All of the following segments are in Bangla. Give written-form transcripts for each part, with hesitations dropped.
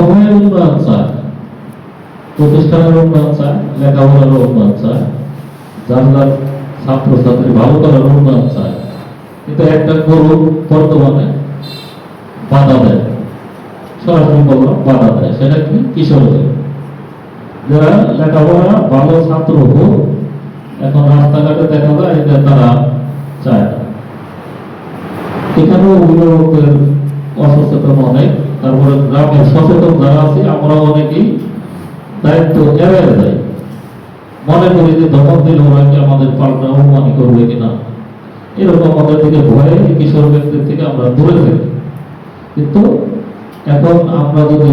সবাই উন্নয়ন চায়, প্রতিষ্ঠানের উন্নয়ন চায়, লেখাপড়ার উন্নয়ন চায়, যার যার ছাত্রছাত্রী ভালো করার উন্নয়ন চায়। কিন্তু একটা গরু বর্তমানে বাধা দেয়, সরাসরি বললাম বাধা দেয়, সেটা কি? কিশোরদের। যারা লেখাপড়া ভালো ছাত্র হোক, এখন রাস্তাঘাটে দেখা যায় যে তারা চায় না। এখানেও অভিভাবকের অসচেতন অনেক, তারপরে গ্রামের সচেতন যারা আছে আমরা অনেকেই দায়িত্ব এড়িয়ে যাই, মনে করি যে ধমক দিলে ওরা কি আমাদের পাল্টা অপমানি করবে কিনা, এরকম আমাদের দিকে ভয়ে কিশোর ব্যক্তির থেকে আমরা দূরে থাকি। কিন্তু এখন আমরা যদি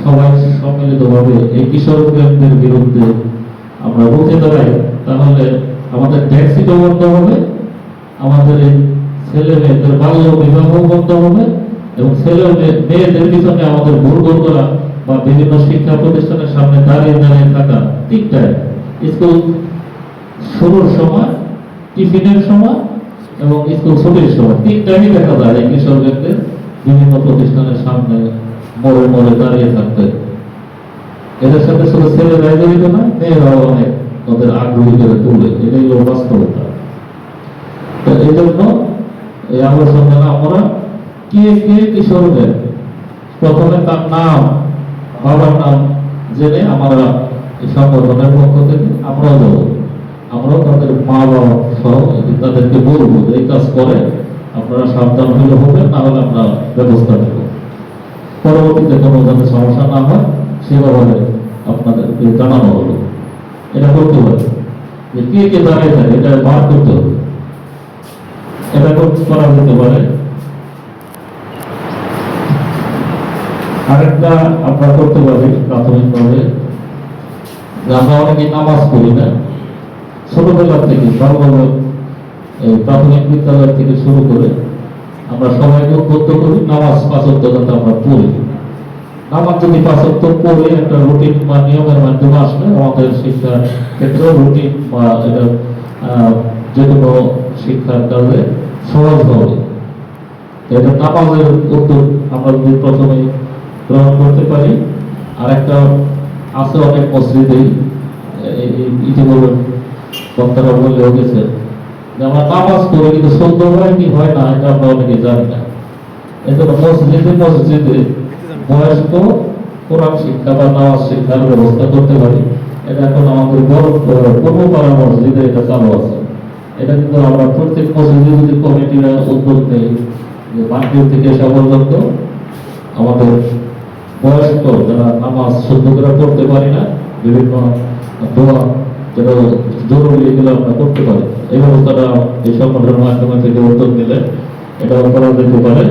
সবাই সম্মিলিতভাবে এই কিশোর ব্যক্তির বিরুদ্ধে আমরা রুখে দাঁড়াই, তাহলে আমাদের ট্যাক্সিটাও বন্ধ হবে, আমাদের এই ছেলে মেয়েদের বাল্য বিবাহ বন্ধ হবে, এবং ছেলে মেয়েদের পিছনে আমাদের ভুল করা বা বিভিন্ন শিক্ষা প্রতিষ্ঠানের সামনে দাঁড়িয়ে দাঁড়িয়ে থাকা ঠিকঠাক স্কুল শুরুর সময়, টিফিনের সময় এবং স্কুল ছুটির সময় ঠিকঠাকই দেখা যায় এই কিশোরদের বিভিন্ন প্রতিষ্ঠানের সামনে মোড়ে মোড়ে দাঁড়িয়ে থাকতে। এদের সাথে শুধু ছেলেরাই জড়িত না, মেয়েরাও অনেক ওদের আগ্রহী করে তুলে, এটাই হলো বাস্তবতা। তো এই জন্য এই আলোচনা আমরা কে কে কিশোরদের প্রথমে তার নাম, বাবার নাম জেনে আমরা এই সংগঠনের পক্ষ থেকে আমরাও যাবো, আমরাও তাদের মা বাবা সহ তাদেরকে বলবো যে এই কাজ করে আপনারা সাবধান হলে হবে, না হলে আমরা ব্যবস্থা নেব। পরবর্তীতে কোনো যাতে সমস্যা না হয় সেভাবে আপনাদেরকে জানানো হলো। এটা করতে হবে যে কে কে দাঁড়িয়ে থাকে এটা বার করতে হবে। এটা করা যেতে পারে। আরেকটা আমরা করতে পারি প্রাথমিকভাবে, আমরা অনেকে নামাজ পড়ি না, ছোটবেলা থেকে প্রাথমিক বিদ্যালয় থেকে শুরু করে আমরা সবাইকে উদ্বুদ্ধ করি নামাজ ৫ ওয়াক্ত যাতে আমরা পড়ি। নামাজ যদি ৫ ওয়াক্ত পড়ে একটা রুটিন বা নিয়মের মাধ্যমে আসলে আমাদের শিক্ষার ক্ষেত্রে রুটিন বা এটা যে কোনো শিক্ষার কাজে সহজ হবে। এটা নামাজের উদ্যোগ আমরা যদি প্রথমে গ্রহণ করতে পারি। আরেকটা আছে অনেক মসজিদেই ইতিপূর্বে বক্তারা বলে গেছে যে আমরা নামাজ পড়ি কিন্তু শুদ্ধ হয় কি হয় না এটা আমরা অনেকে জানি না। এই জন্য মসজিদে বয়স্ক কোরআন শিক্ষা বা নামাজ শিক্ষার ব্যবস্থা করতে পারি। এটা এখন আমাদের বড় পূর্বপাড়া মসজিদে এটা চালু আছে। এটা কিন্তু আমরা প্রত্যেক মসজিদে যদি কমিটিরা উদ্যোগ নেই যে মাঠের থেকে এসে পর্যন্ত আমাদের বয়স্ক যারা নামাজ শুদ্ধ করে করতে পারি না, বিভিন্ন দোয়া যেটা জরুরি এগুলো আমরা করতে পারি। এই ব্যবস্থাটা এই সংগঠনের মাধ্যমে থেকে উদ্যোগ নিলে এটাও করা যেতে পারে।